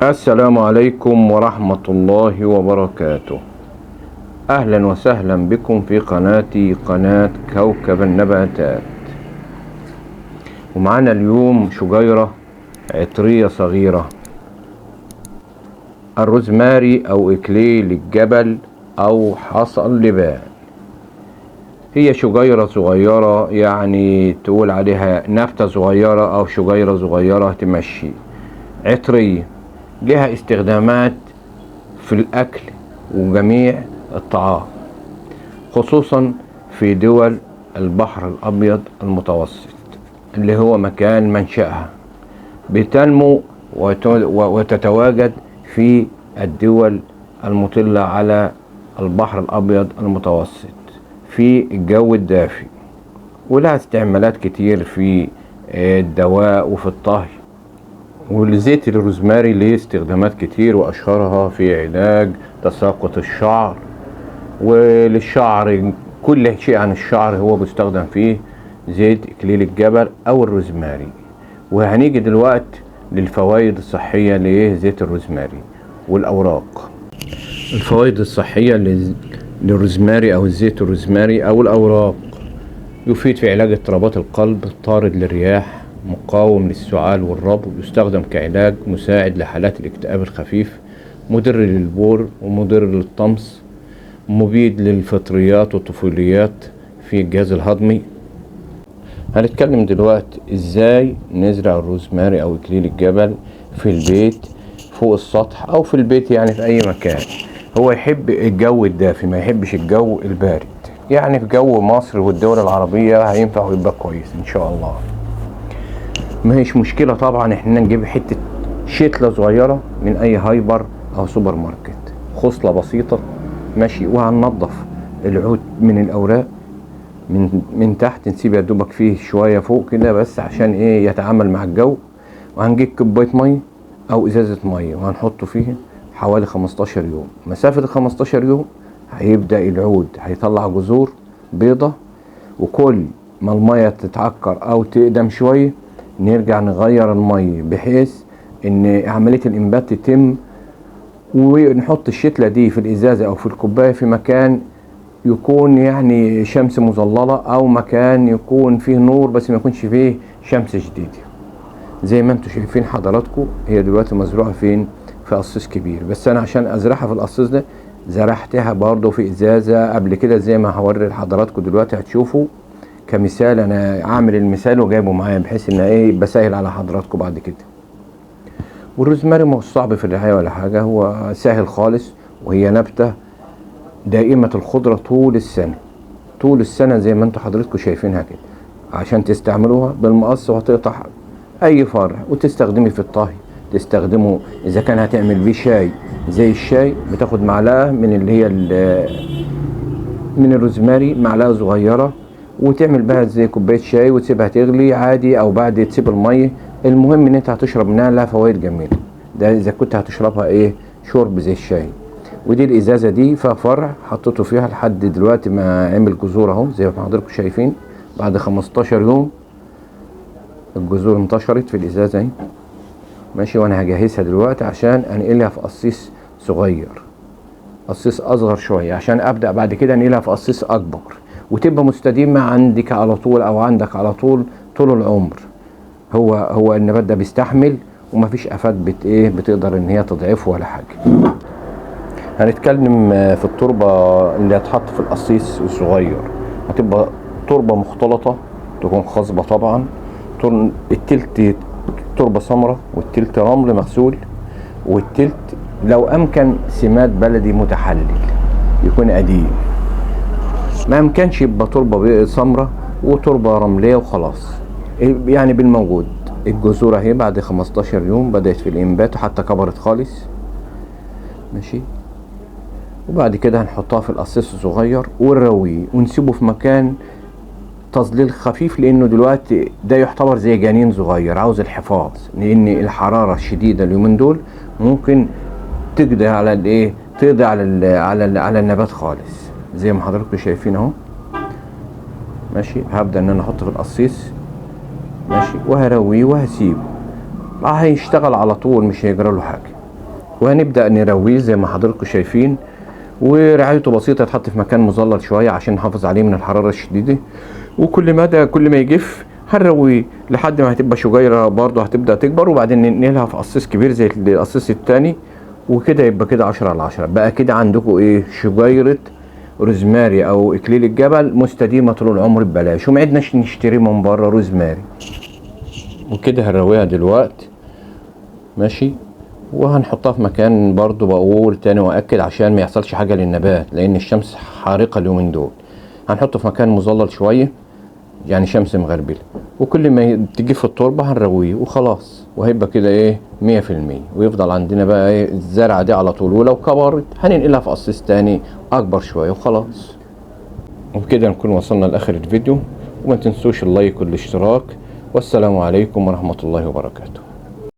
السلام عليكم ورحمة الله وبركاته. أهلا وسهلا بكم في قناتي قناة كوكب النباتات. ومعنا اليوم شجيرة عطرية صغيرة، الروزماري أو إكليل الجبل أو حصى اللبان. هي شجيرة صغيرة، يعني تقول عليها نبتة صغيرة أو شجيرة صغيرة تمشي. عطرية لها استخدامات في الأكل وجميع الطعام، خصوصا في دول البحر الأبيض المتوسط اللي هو مكان منشأها. بتنمو وتتواجد في الدول المطلة على البحر الأبيض المتوسط في الجو الدافئ، ولها استعمالات كتير في الدواء وفي الطهي. والزيت الروزماري ليه استخدامات كتير، وأشهرها في علاج تساقط الشعر وللشعر. كل شيء عن الشعر هو بيستخدم فيه زيت إكليل الجبل أو الروزماري. وهنيجي دلوقتي للفوائد الصحية لزيت الروزماري والأوراق. الفوائد الصحية للروزماري أو الزيت الروزماري أو الأوراق: يفيد في علاج اضطرابات القلب، طارد للرياح، مقاوم للسعال والربو، يستخدم كعلاج مساعد لحالات الاكتئاب الخفيف، مضر للبول ومضر للطمس، مبيد للفطريات والطفيليات في الجهاز الهضمي. هنتكلم دلوقتي ازاي نزرع الروزماري او اكليل الجبل في البيت، فوق السطح او في البيت، يعني في اي مكان. هو يحب الجو الدافي، ما يحبش الجو البارد. يعني في جو مصر والدول العربية هينفع ويبقى كويس ان شاء الله. ما هيش مشكلة طبعا احنا نجيب حتة شتلة صغيرة من اي هايبر او سوبر ماركت، خصلة بسيطة ماشي. وهننضف العود من الاوراق من تحت، نسيب يا دوبك فيه شوية فوق كده بس عشان ايه يتعامل مع الجو. وهنجيب كوباية مية او ازازة مية وهنحطه فيه حوالي 15 يوم. مسافة 15 يوم هيبدأ العود هيطلع جذور بيضة، وكل ما المية تتعكر او تقدم شوية نرجع نغير المية بحيث ان عملية الانبات تتم. ونحط الشتلة دي في الازازة او في الكوباية في مكان يكون يعني شمس مظللة، او مكان يكون فيه نور بس ما يكونش فيه شمس شديدة. زي ما انتم شايفين حضراتكم، هي دلوقتي مزروعة فين؟ في قصيص كبير. بس انا عشان ازرعها في القصيص ده زرعتها برضو في ازازة قبل كده، زي ما هوري لحضراتكم دلوقتي هتشوفوا كمثال. انا عامل المثال وجايبه معايا بحيث ان ايه بسهل على حضراتكم بعد كده. والروزماري مش صعب في الرعاية ولا حاجة، هو سهل خالص. وهي نبتة دائمة الخضرة طول السنة، طول السنة زي ما انتم حضراتكم شايفينها كده. عشان تستعملوها بالمقص وهتقطع اي فرع وتستخدمي في الطهي. تستخدمه اذا كان هتعمل بيه شاي زي الشاي، بتاخد معلقة من اللي هي من الروزماري، معلقة صغيرة، وتعمل بها زي كوباية شاي وتسيبها تغلي عادي، او بعد تسيب المية. المهم ان انت هتشرب منها، لها فوائد جميلة. ده اذا كنت هتشربها ايه شرب زي الشاي. ودي الازازة دي فيها فرع حطيته فيها لحد دلوقتي ما عمل جذور اهو زي ما حضراتكم شايفين. بعد 15 يوم الجذور انتشرت في الازازة اهي ماشي. وانا هجهزها دلوقتي عشان انقلها في قصيص صغير، قصيص اصغر شوية، عشان ابدأ بعد كده انقلها في قصيص اكبر وتبقى مستديمة عندك على طول او عندك على طول العمر. هو النبات ده بيستحمل ومفيش افات بتقدر ان هي تضعفه ولا حاجة. هنتكلم في التربة اللي هتحط في القصيص الصغير. هتبقى تربة مختلطة، تكون خصبة طبعا. التلت تربة سمرة والتلت رمل مغسول، والتلت لو امكن سماد بلدي متحلل يكون قديم. ما امكنش يبقى تربة سمرة وتربة رملية وخلاص، يعني بالموجود. الجذور اهي بعد 15 يوم بدأت في الانبات وحتى كبرت خالص ماشي. وبعد كده هنحطها في القصيص الصغير ونرويه ونسيبه في مكان تظليل خفيف، لانه دلوقتي ده يعتبر زي جنين صغير عاوز الحفاظ، لان الحرارة الشديدة اليومين دول ممكن تقضي على تقضي على النبات خالص زي ما حضراتكم شايفين اهو ماشي. هبدأ ان انا احطه في القصيص ماشي، وهرويه وهسيبه هيشتغل على طول، مش هيجرى له حاجة. وهنبدأ نرويه زي ما حضراتكم شايفين، ورعايته بسيطة، يتحط في مكان مظلل شوية عشان نحافظ عليه من الحرارة الشديدة. وكل مدى كل ما يجف هنرويه لحد ما هتبقى شجيرة برضه هتبدأ تكبر، وبعدين ننقلها في قصيص كبير زي القصيص التاني. وكده يبقى كده 10/10 بقى. كده عندكم ايه؟ شجيرة روزماري او اكليل الجبل مستديمة طول العمر ببلاش، وما عدناش نشتري من بره روزماري. وكده هنرويها دلوقتي ماشي، وهنحطها في مكان برضو بقول تاني واكد عشان ما يحصلش حاجه للنبات، لان الشمس حارقه اليومين دول. هنحطه في مكان مظلل شويه يعني شمس مغربله، وكل ما تجي في التربه هنرويه وخلاص. وهيبقى كده ايه 100%. ويفضل عندنا بقى ايه الزرعه دي على طول، ولو كبرت هننقلها في قصيص تاني اكبر شويه وخلاص. وبكده نكون وصلنا لاخر الفيديو، وما تنسوش اللايك والاشتراك، والسلام عليكم ورحمه الله وبركاته.